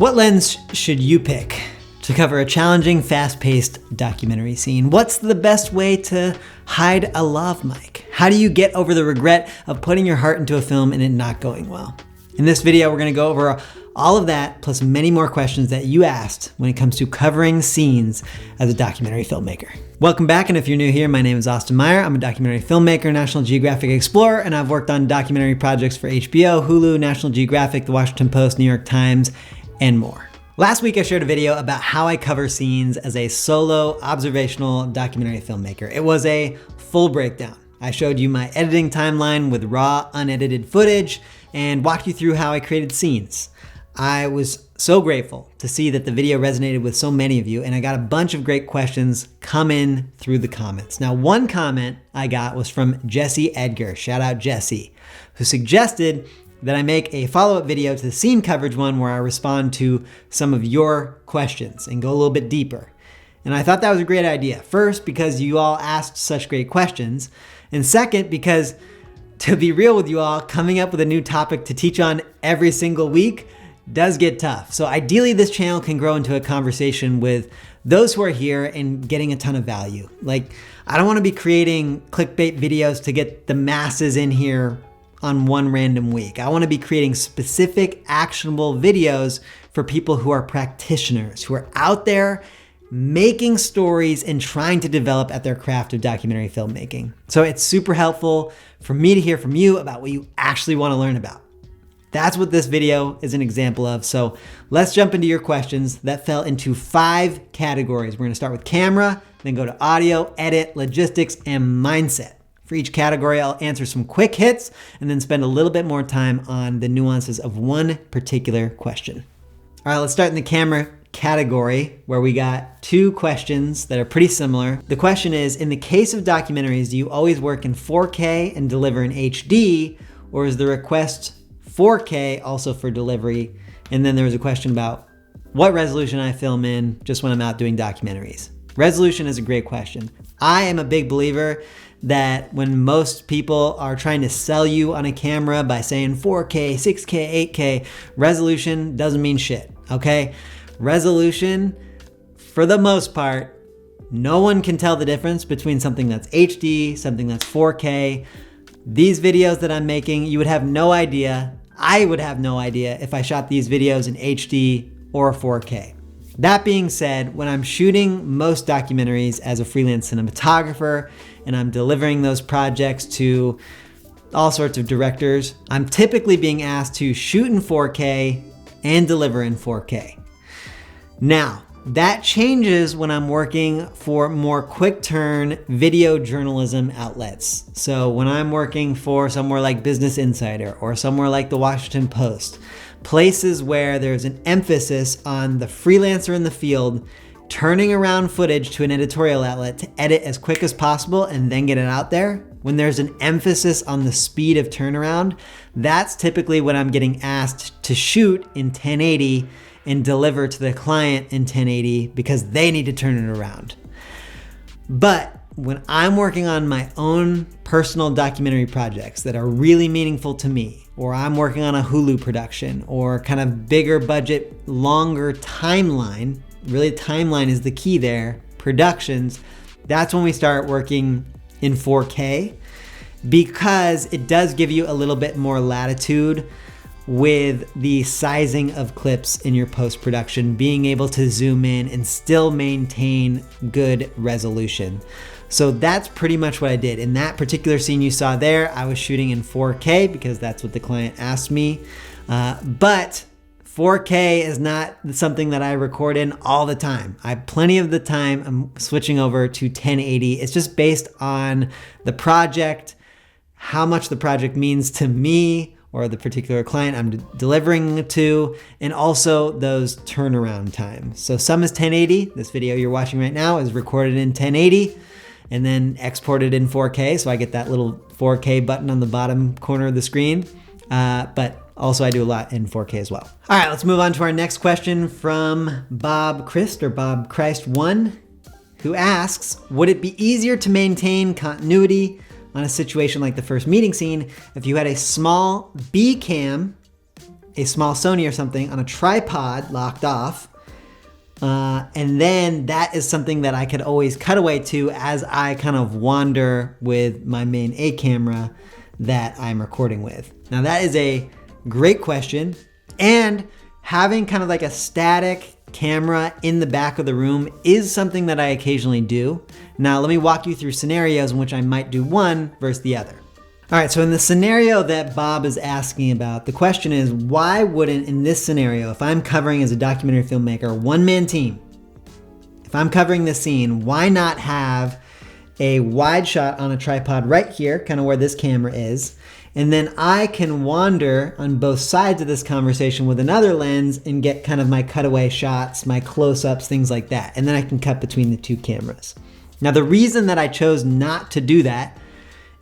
What lens should you pick to cover a challenging, fast-paced documentary scene? What's the best way to hide a lav mic? How do you get over the regret of putting your heart into a film and it not going well? In this video, we're gonna go over all of that, plus many more questions that you asked when it comes to covering scenes as a documentary filmmaker. Welcome back, and if you're new here, my name is Austin Meyer. I'm a documentary filmmaker, National Geographic Explorer, and I've worked on documentary projects for HBO, Hulu, National Geographic, The Washington Post, New York Times, and more. Last week, I shared a video about how I cover scenes as a solo observational documentary filmmaker. It was a full breakdown. I showed you my editing timeline with raw, unedited footage and walked you through how I created scenes. I was so grateful to see that the video resonated with so many of you, and I got a bunch of great questions come in through the comments. Now, one comment I got was from Jesse Edgar, shout out Jesse, who suggested that I make a follow-up video to the scene coverage one where I respond to some of your questions and go a little bit deeper. And I thought that was a great idea. First, because you all asked such great questions, and second, because to be real with you all, coming up with a new topic to teach on every single week does get tough. So ideally, this channel can grow into a conversation with those who are here and getting a ton of value. Like, I don't want to be creating clickbait videos to get the masses in here on one random week. I want to be creating specific, actionable videos for people who are practitioners, who are out there making stories and trying to develop at their craft of documentary filmmaking. So it's super helpful for me to hear from you about what you actually want to learn about. That's what this video is an example of. So let's jump into your questions that fell into 5 categories. We're gonna start with camera, then go to audio, edit, logistics, and mindset. For each category, I'll answer some quick hits and then spend a little bit more time on the nuances of one particular question. All right, let's start in the camera category where we got 2 questions that are pretty similar. The question is, in the case of documentaries, do you always work in 4K and deliver in HD, or is the request 4K also for delivery? And then there was a question about what resolution I film in just when I'm out doing documentaries. Resolution is a great question. I am a big believer that when most people are trying to sell you on a camera by saying 4K, 6K, 8K, resolution doesn't mean shit, okay? Resolution, for the most part, no one can tell the difference between something that's HD, something that's 4K. These videos that I'm making, you would have no idea, I would have no idea if I shot these videos in HD or 4K. That being said, when I'm shooting most documentaries as a freelance cinematographer and I'm delivering those projects to all sorts of directors, I'm typically being asked to shoot in 4K and deliver in 4K. Now, that changes when I'm working for more quick turn video journalism outlets. So when I'm working for somewhere like Business Insider or somewhere like the Washington Post, places where there's an emphasis on the freelancer in the field turning around footage to an editorial outlet to edit as quick as possible and then get it out there, when there's an emphasis on the speed of turnaround, that's typically when I'm getting asked to shoot in 1080 and deliver to the client in 1080 because they need to turn it around. But when I'm working on my own personal documentary projects that are really meaningful to me, or I'm working on a Hulu production or kind of bigger budget, longer timeline, really timeline is the key there, productions, that's when we start working in 4K because it does give you a little bit more latitude with the sizing of clips in your post-production, being able to zoom in and still maintain good resolution. So that's pretty much what I did. In that particular scene you saw there, I was shooting in 4K because that's what the client asked me. But 4K is not something that I record in all the time. Plenty of the time I'm switching over to 1080. It's just based on the project, how much the project means to me, or the particular client I'm delivering to, and also those turnaround times. So some is 1080. This video you're watching right now is recorded in 1080 and then exported in 4K. So I get that little 4K button on the bottom corner of the screen. But also I do a lot in 4K as well. All right, let's move on to our next question from Bob Christ, or Bob Christ 1, who asks, would it be easier to maintain continuity on a situation like the first meeting scene if you had a small B cam a small Sony or something on a tripod locked off. And then that is something that I could always cut away to as I kind of wander with my main A camera that I'm recording with. Now that is a great question. And having kind of like a static camera in the back of the room is something that I occasionally do. Now let me walk you through scenarios in which I might do one versus the other. All right, so in the scenario that Bob is asking about, the question is, why wouldn't, in this scenario, if I'm covering as a documentary filmmaker, one-man team, if I'm covering this scene, why not have a wide shot on a tripod right here, kind of where this camera is, and then I can wander on both sides of this conversation with another lens and get kind of my cutaway shots, my close-ups, things like that, and then I can cut between the two cameras. Now, the reason that I chose not to do that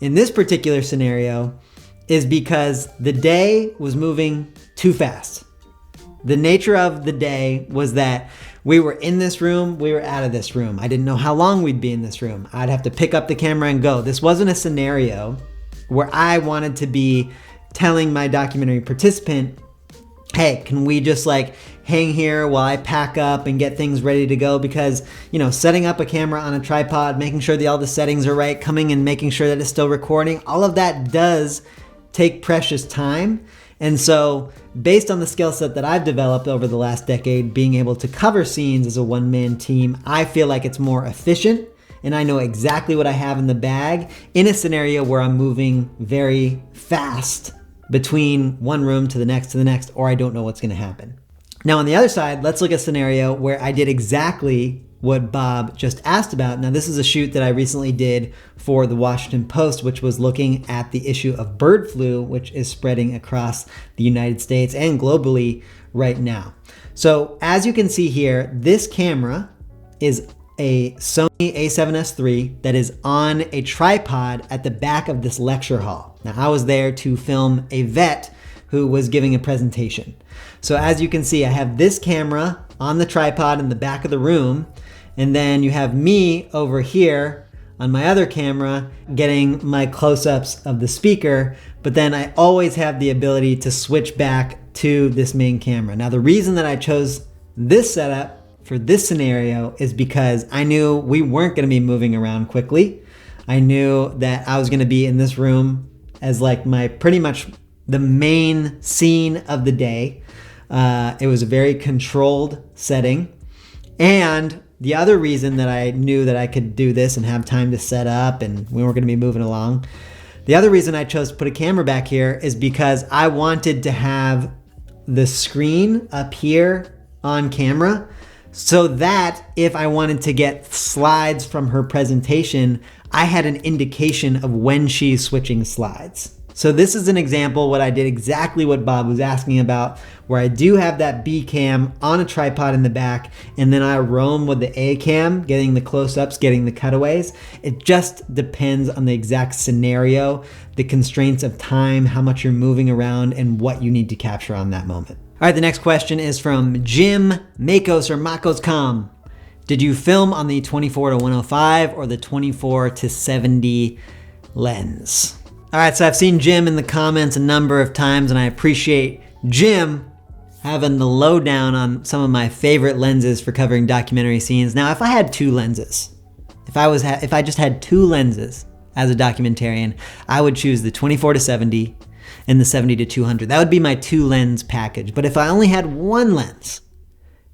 in this particular scenario is because the day was moving too fast. The nature of the day was that we were in this room, we were out of this room. I didn't know how long we'd be in this room. I'd have to pick up the camera and go. This wasn't a scenario where I wanted to be telling my documentary participant, hey, can we just like hang here while I pack up and get things ready to go? Because, setting up a camera on a tripod, making sure that all the settings are right, coming and making sure that it's still recording, all of that does take precious time. And so based on the skill set that I've developed over the last decade, being able to cover scenes as a one-man team, I feel like it's more efficient and I know exactly what I have in the bag in a scenario where I'm moving very fast between one room to the next, or I don't know what's going to happen. Now on the other side, let's look at a scenario where I did exactly what Bob just asked about. Now this is a shoot that I recently did for the Washington Post, which was looking at the issue of bird flu, which is spreading across the United States and globally right now. So as you can see here, this camera is a Sony a7S III that is on a tripod at the back of this lecture hall. Now I was there to film a vet who was giving a presentation. So as you can see, I have this camera on the tripod in the back of the room, and then you have me over here on my other camera getting my close-ups of the speaker, but then I always have the ability to switch back to this main camera. Now the reason that I chose this setup for this scenario is because I knew we weren't going to be moving around quickly. I knew that I was going to be in this room as like my pretty much the main scene of the day. It was a very controlled setting. And the other reason that I knew that I could do this and have time to set up and we weren't going to be moving along, the other reason I chose to put a camera back here is because I wanted to have the screen up here on camera so that if I wanted to get slides from her presentation, I had an indication of when she's switching slides. So this is an example what I did exactly what Bob was asking about, where I do have that B cam on a tripod in the back, and then I roam with the A cam, getting the close-ups, getting the cutaways. It just depends on the exact scenario, the constraints of time, how much you're moving around, and what you need to capture on that moment. All right, the next question is from Jim Makos or Makos.com. Did you film on the 24-105 or the 24-70 lens? All right, so I've seen Jim in the comments a number of times, and I appreciate Jim having the lowdown on some of my favorite lenses for covering documentary scenes. Now, if I had two lenses, if I just had two lenses as a documentarian, I would choose the 24-70 and the 70-200. That would be my two lens package. But if I only had one lens,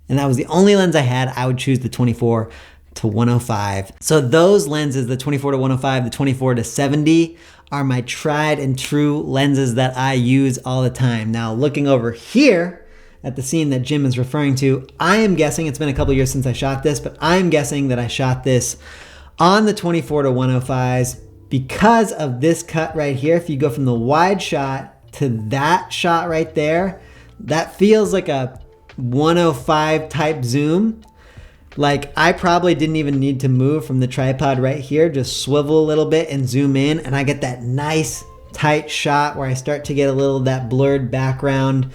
and that was the only lens I had, I would choose the 24-105. So those lenses, the 24-105, the 24-70, are my tried and true lenses that I use all the time. Now, looking over here at the scene that Jim is referring to, I am guessing, it's been a couple years since I shot this, but I'm guessing that I shot this on the 24-105s because of this cut right here. If you go from the wide shot to that shot right there, that feels like a 105 type zoom. Like I probably didn't even need to move from the tripod right here, just swivel a little bit and zoom in, and I get that nice tight shot where I start to get a little of that blurred background.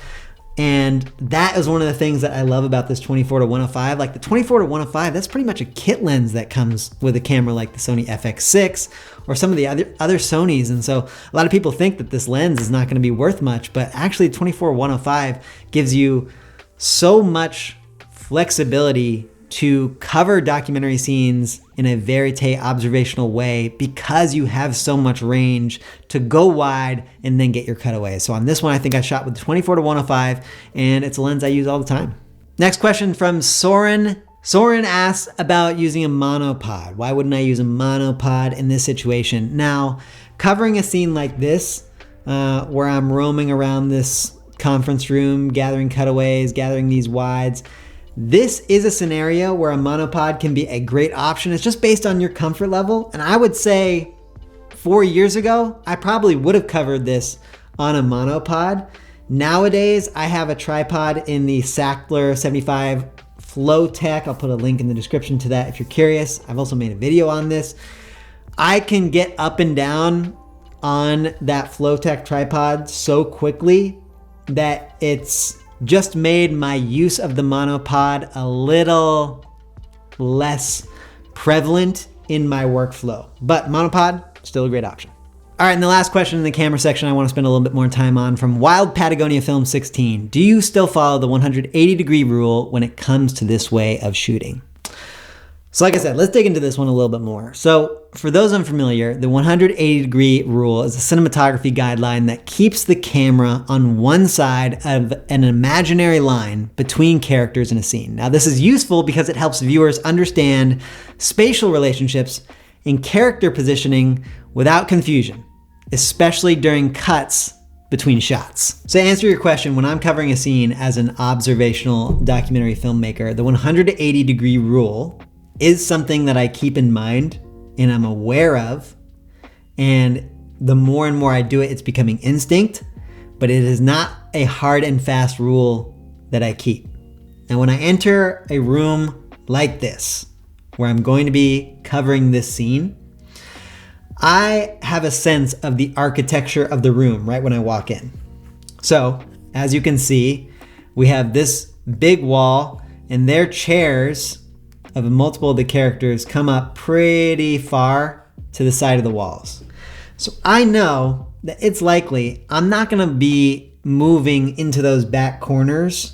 And that is one of the things that I love about this 24-105. Like the 24-105, that's pretty much a kit lens that comes with a camera like the Sony FX6 or some of the other Sonys. And so a lot of people think that this lens is not going to be worth much, but actually 24-105 gives you so much flexibility to cover documentary scenes in a verite observational way because you have so much range to go wide and then get your cutaways. So on this one, I think I shot with the 24-105, and it's a lens I use all the time. Next question from Soren. Soren asks about using a monopod. Why wouldn't I use a monopod in this situation? Now, covering a scene like this, where I'm roaming around this conference room, gathering cutaways, gathering these wides, this is a scenario where a monopod can be a great option. It's just based on your comfort level. And I would say 4 years ago, I probably would have covered this on a monopod. Nowadays, I have a tripod in the Sachtler 75 Flow Tech. I'll put a link in the description to that if you're curious. I've also made a video on this. I can get up and down on that Flow Tech tripod so quickly that it's just made my use of the monopod a little less prevalent in my workflow. But monopod, still a great option. All right, and the last question in the camera section I want to spend a little bit more time on from Wild Patagonia Film 16. Do you still follow the 180-degree rule when it comes to this way of shooting? So like I said, let's dig into this one a little bit more. So for those unfamiliar, the 180-degree rule is a cinematography guideline that keeps the camera on one side of an imaginary line between characters in a scene. Now this is useful because it helps viewers understand spatial relationships and character positioning without confusion, especially during cuts between shots. So to answer your question, when I'm covering a scene as an observational documentary filmmaker, the 180-degree rule is something that I keep in mind and I'm aware of. And the more and more I do it, it's becoming instinct, but it is not a hard and fast rule that I keep. Now, when I enter a room like this, where I'm going to be covering this scene, I have a sense of the architecture of the room right when I walk in. So as you can see, we have this big wall and their chairs of multiple of the characters come up pretty far to the side of the walls. So I know that it's likely I'm not gonna be moving into those back corners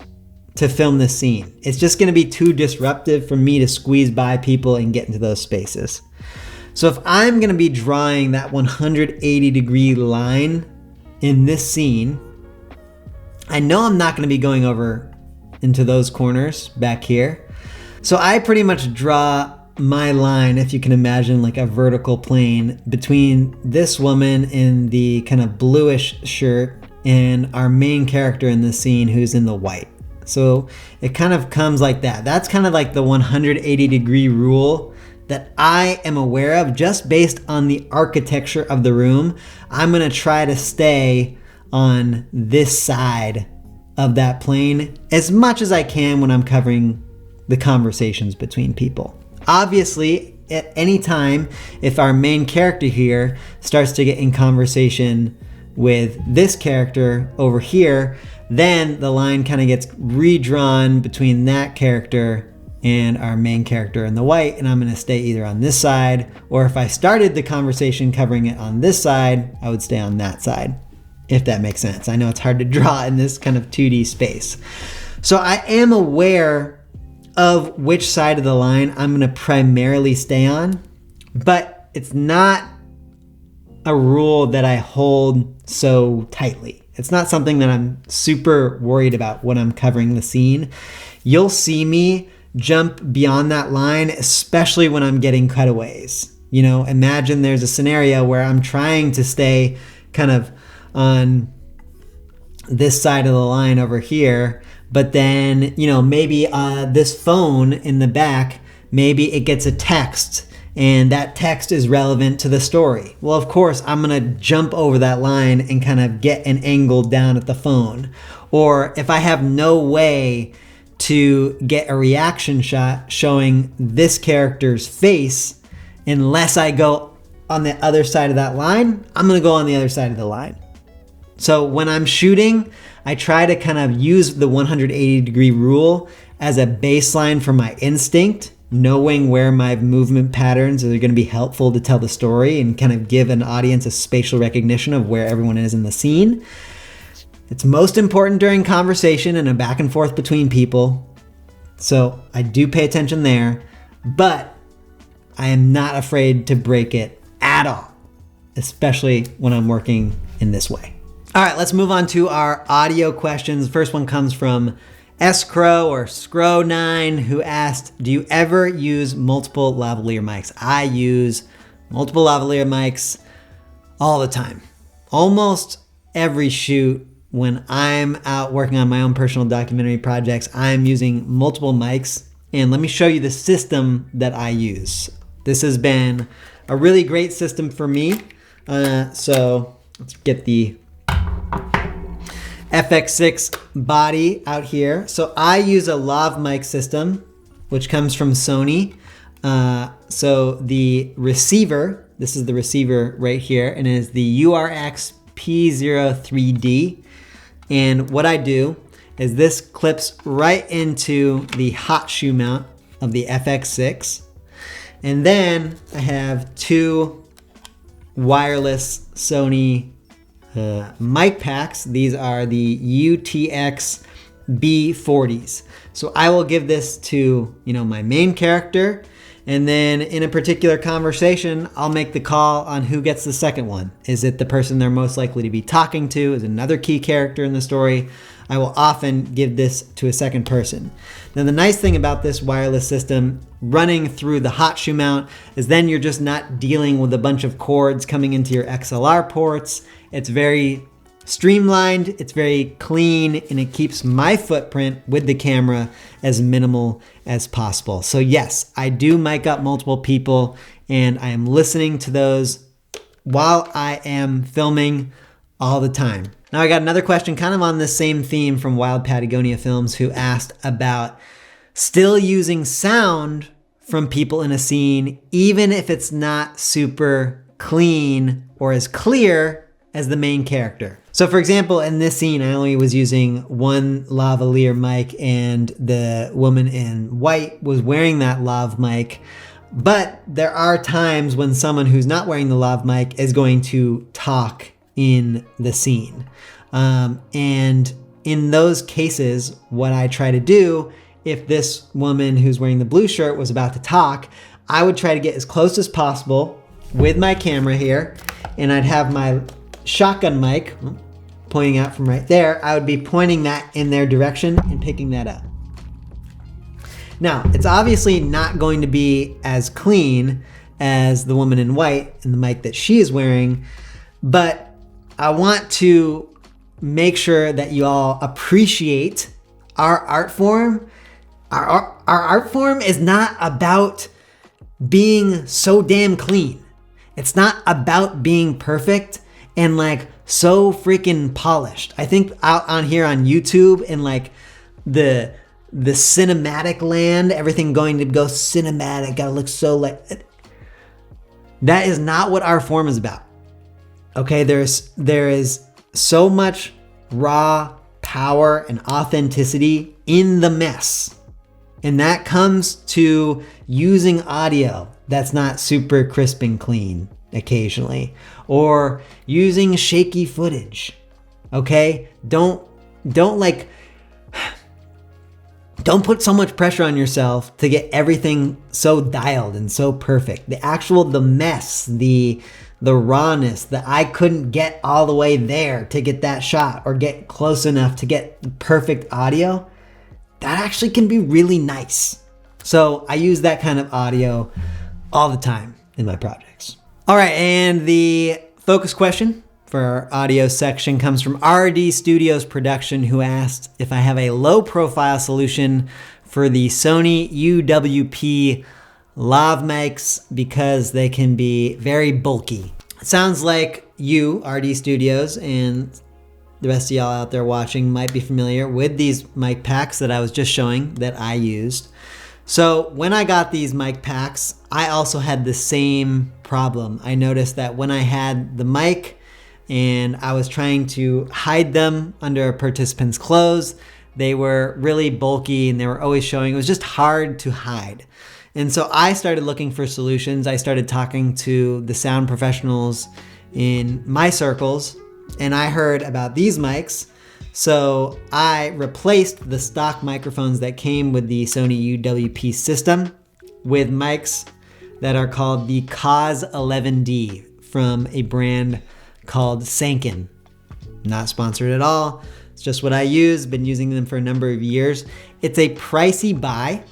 to film this scene. It's just gonna be too disruptive for me to squeeze by people and get into those spaces. So if I'm gonna be drawing that 180-degree line in this scene, I know I'm not gonna be going over into those corners back here. So I pretty much draw my line, if you can imagine, like a vertical plane between this woman in the kind of bluish shirt and our main character in the scene who's in the white. So it kind of comes like that. That's kind of like the 180-degree rule that I am aware of just based on the architecture of the room. I'm gonna try to stay on this side of that plane as much as I can when I'm covering the conversations between people. Obviously, at any time, if our main character here starts to get in conversation with this character over here, then the line kind of gets redrawn between that character and our main character in the white, and I'm gonna stay either on this side, or if I started the conversation covering it on this side, I would stay on that side, if that makes sense. I know it's hard to draw in this kind of 2D space. So I am aware of which side of the line I'm gonna primarily stay on, but it's not a rule that I hold so tightly. It's not something that I'm super worried about when I'm covering the scene. You'll see me jump beyond that line, especially when I'm getting cutaways. You know, imagine there's a scenario where I'm trying to stay kind of on this side of the line over here, but then, you know, maybe this phone in the back, maybe it gets a text and that text is relevant to the story. Well, of course, I'm gonna jump over that line and kind of get an angle down at the phone. Or if I have no way to get a reaction shot showing this character's face, unless I go on the other side of that line, I'm gonna go on the other side of the line. So when I'm shooting, I try to kind of use the 180-degree rule as a baseline for my instinct, knowing where my movement patterns are going to be helpful to tell the story and kind of give an audience a spatial recognition of where everyone is in the scene. It's most important during conversation and a back and forth between people. So I do pay attention there, but I am not afraid to break it at all, especially when I'm working in this way. All right, let's move on to our audio questions. The first one comes from S-Crow or Scrow9, who asked, do you ever use multiple lavalier mics? I use multiple lavalier mics all the time. Almost every shoot when I'm out working on my own personal documentary projects, I'm using multiple mics. And let me show you the system that I use. This has been a really great system for me. So let's get the FX6 body out here. So I use a lav mic system, which comes from Sony. So the receiver, this is the receiver right here, and it is the URX P03D. And what I do is this clips right into the hot shoe mount of the FX6. And then I have two wireless Sony mic packs. These are the UTX B40s. So I will give this to, my main character, and then in a particular conversation, I'll make the call on who gets the second one. Is it the person they're most likely to be talking to? Is it another key character in the story? I will often give this to a second person. Now, the nice thing about this wireless system running through the hot shoe mount is then you're just not dealing with a bunch of cords coming into your XLR ports. It's very streamlined, it's very clean, and it keeps my footprint with the camera as minimal as possible. So yes, I do mic up multiple people, and I am listening to those while I am filming all the time. Now I got another question kind of on the same theme from Wild Patagonia Films, who asked about still using sound from people in a scene, even if it's not super clean or as clear as the main character. So for example, in this scene, I only was using one lavalier mic, and the woman in white was wearing that lav mic. But there are times when someone who's not wearing the lav mic is going to talk in the scene. And in those cases, what I try to do, if this woman who's wearing the blue shirt was about to talk, I would try to get as close as possible with my camera here, and I'd have my shotgun mic pointing out from right there. I would be pointing that in their direction and picking that up. Now, it's obviously not going to be as clean as the woman in white and the mic that she is wearing, but I want to make sure that you all appreciate our art form. Our art form is not about being so damn clean. It's not about being perfect and so freaking polished. I think out on here on YouTube and the cinematic land, everything going to go cinematic, gotta look so that is not what our form is about. Okay, there is so much raw power and authenticity in the mess. And that comes to using audio that's not super crisp and clean occasionally, or using shaky footage. Okay? Don't put so much pressure on yourself to get everything so dialed and so perfect. The mess, the rawness, that I couldn't get all the way there to get that shot or get close enough to get perfect audio, that actually can be really nice. So I use that kind of audio all the time in my projects. All right, and the focus question for our audio section comes from RD Studios Production, who asked if I have a low profile solution for the Sony UWP lav mics because they can be very bulky. It sounds like you, RD Studios, and the rest of y'all out there watching might be familiar with these mic packs that I was just showing that I used. So when I got these mic packs, I also had the same problem. I noticed that when I had the mic and I was trying to hide them under a participant's clothes. They were really bulky and they were always showing. It was just hard to hide. And so I started looking for solutions. I started talking to the sound professionals in my circles, and I heard about these mics. So I replaced the stock microphones that came with the Sony UWP system with mics that are called the Cause 11D from a brand called Sanken. Not sponsored at all. It's just what I use. Been using them for a number of years. It's a pricey buy,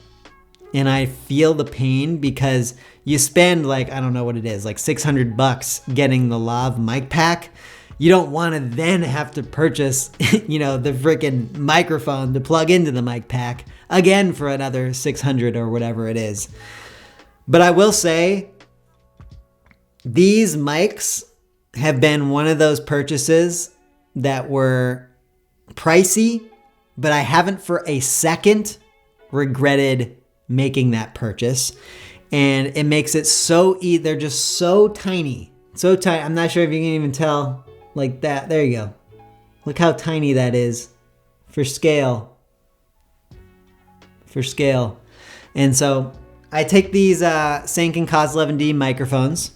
and I feel the pain because you spend like, I don't know what it is, like $600 getting the Lav mic pack. You don't want to then have to purchase, the freaking microphone to plug into the mic pack again for another $600 or whatever it is. But I will say, these mics have been one of those purchases that were pricey, but I haven't for a second regretted making that purchase. And it makes it so they're just so tiny. So tiny. I'm not sure if you can even tell. Like that. There you go. Look how tiny that is for scale. And so I take these Sanken Cause 11D microphones.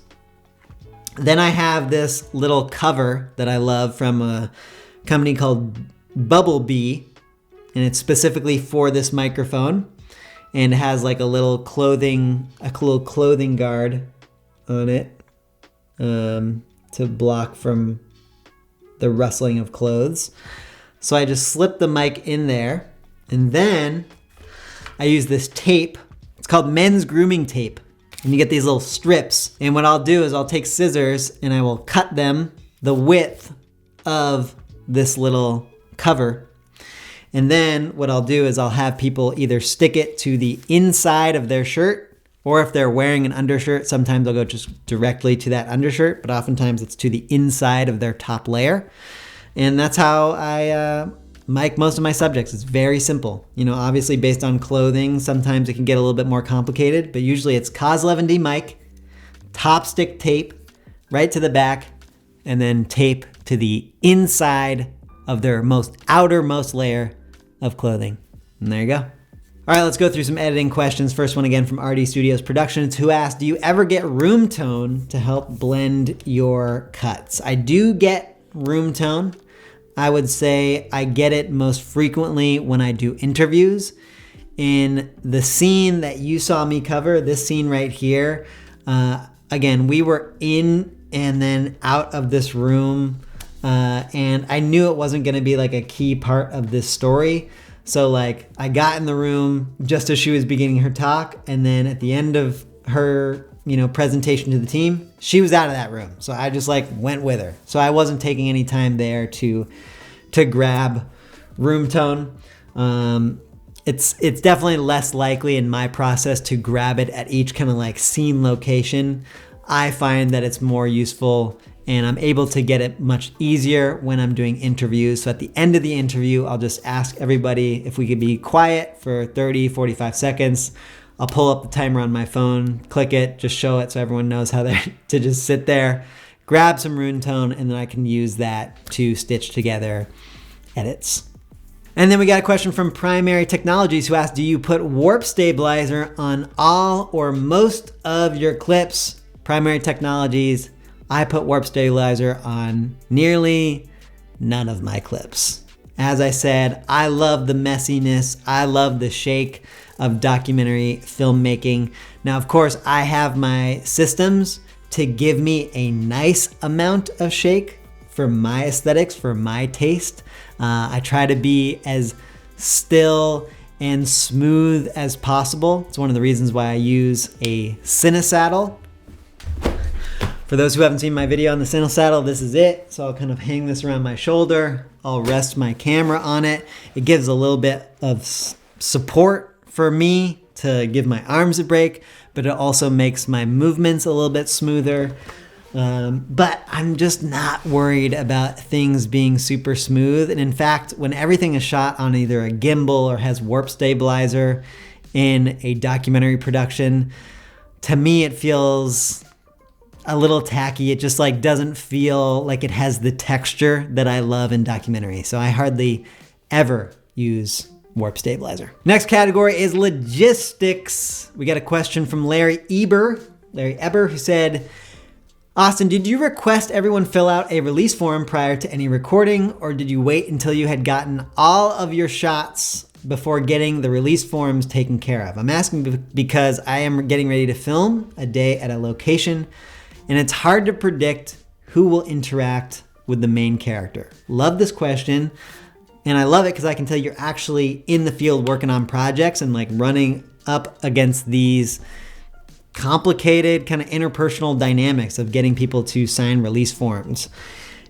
Then I have this little cover that I love from a company called Bumblebee, and it's specifically for this microphone, and it has like a little clothing guard on it to block from the rustling of clothes. So I just slip the mic in there, and then I use this tape. It's called men's grooming tape. And you get these little strips. And what I'll do is I'll take scissors and I will cut them the width of this little cover. And then what I'll do is I'll have people either stick it to the inside of their shirt, or if they're wearing an undershirt, sometimes I'll go just directly to that undershirt, but oftentimes it's to the inside of their top layer. And that's how I mic most of my subjects. It's very simple. Obviously based on clothing, sometimes it can get a little bit more complicated, but usually it's Cause 11D mic, top stick tape right to the back, and then tape to the inside of their outermost layer of clothing. And there you go. All right, let's go through some editing questions. First one again from RD Studios Productions, who asked, do you ever get room tone to help blend your cuts? I do get room tone. I would say I get it most frequently when I do interviews. In the scene that you saw me cover, this scene right here, again, we were in and then out of this room, and I knew it wasn't going to be like a key part of this story. So like I got in the room just as she was beginning her talk, and then at the end of her, presentation to the team, she was out of that room. So I just like went with her. So I wasn't taking any time there to grab room tone. It's definitely less likely in my process to grab it at each kind of like scene location. I find that it's more useful and I'm able to get it much easier when I'm doing interviews. So at the end of the interview, I'll just ask everybody if we could be quiet for 30, 45 seconds. I'll pull up the timer on my phone, click it, just show it so everyone knows how to just sit there, grab some room tone, and then I can use that to stitch together edits. And then we got a question from Primary Technologies, who asked, do you put warp stabilizer on all or most of your clips? Primary Technologies, I put warp stabilizer on nearly none of my clips. As I said, I love the messiness. I love the shake of documentary filmmaking. Now, of course, I have my systems to give me a nice amount of shake for my aesthetics, for my taste. I try to be as still and smooth as possible. It's one of the reasons why I use a Cinesaddle. For those who haven't seen my video on the Cinesaddle, this is it. So I'll kind of hang this around my shoulder. I'll rest my camera on it. It gives a little bit of support for me to give my arms a break, but it also makes my movements a little bit smoother. But I'm just not worried about things being super smooth. And in fact, when everything is shot on either a gimbal or has warp stabilizer in a documentary production, to me it feels a little tacky. It just like doesn't feel like it has the texture that I love in documentary. So I hardly ever use warp stabilizer. Next category is logistics. We got a question from Larry Eber, who said, Austin, did you request everyone fill out a release form prior to any recording, or did you wait until you had gotten all of your shots before getting the release forms taken care of? I'm asking because I am getting ready to film a day at a location, and it's hard to predict who will interact with the main character. Love this question, and I love it because I can tell you're actually in the field working on projects and like running up against these complicated kind of interpersonal dynamics of getting people to sign release forms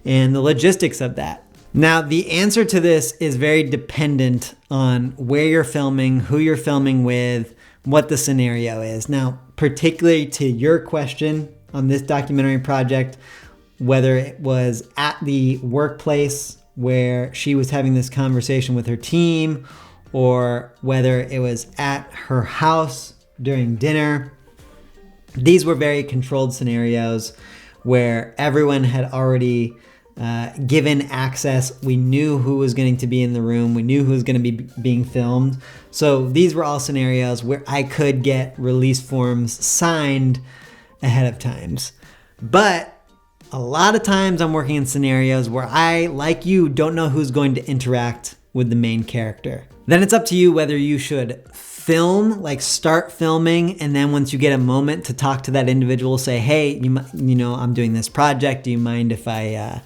and the logistics of that. Now, the answer to this is very dependent on where you're filming, who you're filming with, what the scenario is. Now, particularly to your question on this documentary project, whether it was at the workplace where she was having this conversation with her team, or whether it was at her house during dinner, these were very controlled scenarios where everyone had already given access. We knew who was going to be in the room. We knew who was going to be being filmed. So these were all scenarios where I could get release forms signed ahead of times. But a lot of times I'm working in scenarios where I, like you, don't know who's going to interact with the main character. Then it's up to you whether you should film, like start filming, and then once you get a moment to talk to that individual, say, hey, you know, I'm doing this project. Do you mind if I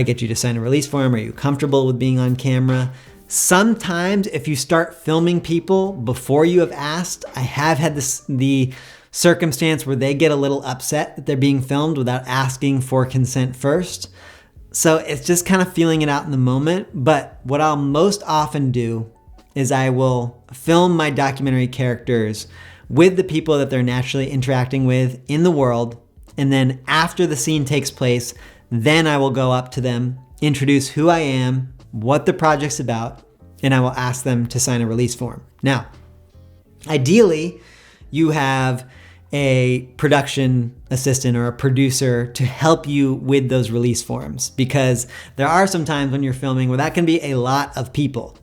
get you to sign a release form? Are you comfortable with being on camera? Sometimes if you start filming people before you have asked, I have had the circumstance where they get a little upset that they're being filmed without asking for consent first. So it's just kind of feeling it out in the moment. But what I'll most often do is I will film my documentary characters with the people that they're naturally interacting with in the world. And then after the scene takes place, then I will go up to them, introduce who I am, what the project's about, and I will ask them to sign a release form. Now, ideally, you have a production assistant or a producer to help you with those release forms, because there are some times when you're filming where that can be a lot of people.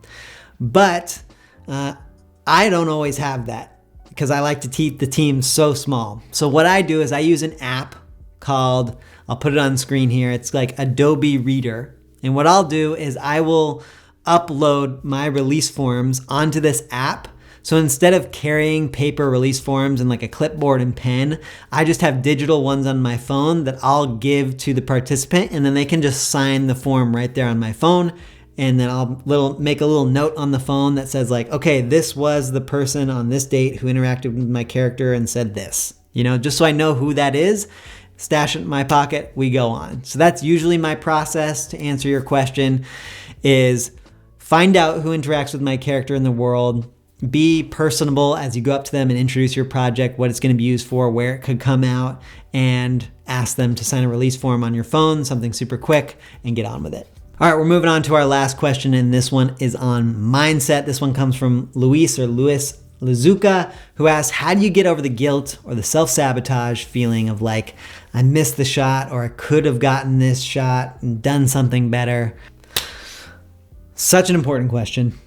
But I don't always have that because I like to keep the team so small. So what I do is I use an app called, I'll put it on screen here. It's like Adobe Reader. And what I'll do is I will upload my release forms onto this app. So instead of carrying paper release forms and like a clipboard and pen, I just have digital ones on my phone that I'll give to the participant, and then they can just sign the form right there on my phone. And then I'll make a little note on the phone that says like, okay, this was the person on this date who interacted with my character and said this, you know, just so I know who that is, stash it in my pocket, we go on. So that's usually my process to answer your question, is find out who interacts with my character in the world, be personable as you go up to them and introduce your project, what it's going to be used for, where it could come out, and ask them to sign a release form on your phone, something super quick, and get on with it. All right, we're moving on to our last question, and this one is on mindset. This one comes from Luis Lazuka, who asks, how do you get over the guilt or the self-sabotage feeling of like, I missed the shot, or I could have gotten this shot and done something better? Such an important question.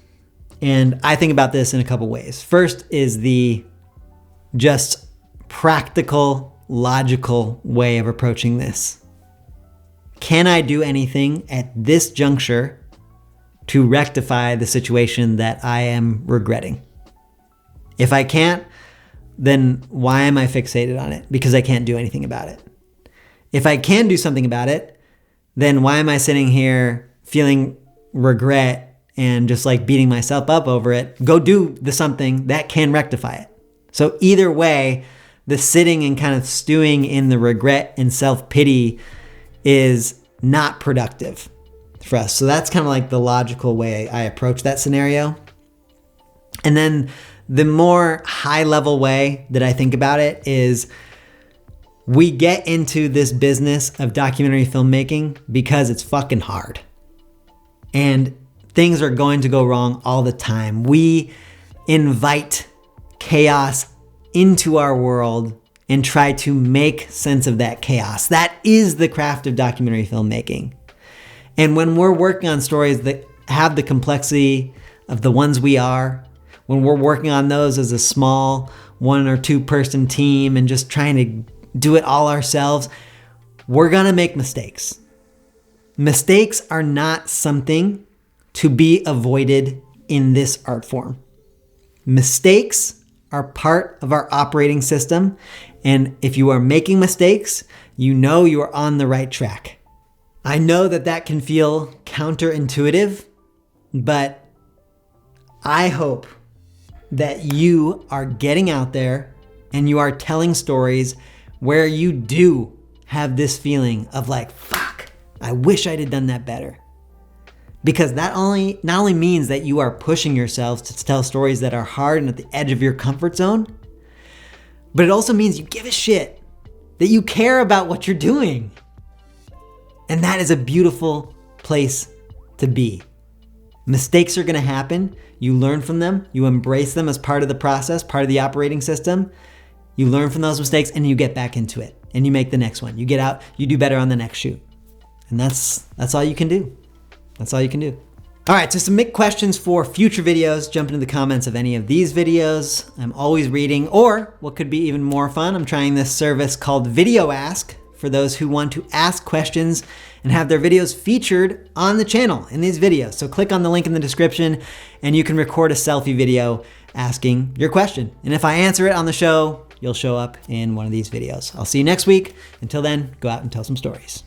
And I think about this in a couple ways. First is the just practical, logical way of approaching this. Can I do anything at this juncture to rectify the situation that I am regretting? If I can't, then why am I fixated on it? Because I can't do anything about it. If I can do something about it, then why am I sitting here feeling regret and just like beating myself up over it? Go do the something that can rectify it. So either way, the sitting and kind of stewing in the regret and self-pity is not productive for us. So that's kind of like the logical way I approach that scenario. And then the more high level way that I think about it is we get into this business of documentary filmmaking because it's fucking hard. And things are going to go wrong all the time. We invite chaos into our world and try to make sense of that chaos. That is the craft of documentary filmmaking. And when we're working on stories that have the complexity of the ones we are, when we're working on those as a small 1 or 2 person team and just trying to do it all ourselves, we're gonna make mistakes. Mistakes are not something to be avoided in this art form. Mistakes are part of our operating system, and if you are making mistakes, you know you are on the right track. I know that can feel counterintuitive, but I hope that you are getting out there and you are telling stories where you do have this feeling of like, fuck, I wish I'd have done that better. Because that not only means that you are pushing yourselves to tell stories that are hard and at the edge of your comfort zone, but it also means you give a shit, that you care about what you're doing. And that is a beautiful place to be. Mistakes are gonna happen. You learn from them. You embrace them as part of the process, part of the operating system. You learn from those mistakes and you get back into it and you make the next one. You get out, you do better on the next shoot. And that's all you can do. That's all you can do. All right, so submit questions for future videos. Jump into the comments of any of these videos. I'm always reading, or what could be even more fun, I'm trying this service called Video Ask for those who want to ask questions and have their videos featured on the channel in these videos. So click on the link in the description and you can record a selfie video asking your question. And if I answer it on the show, you'll show up in one of these videos. I'll see you next week. Until then, go out and tell some stories.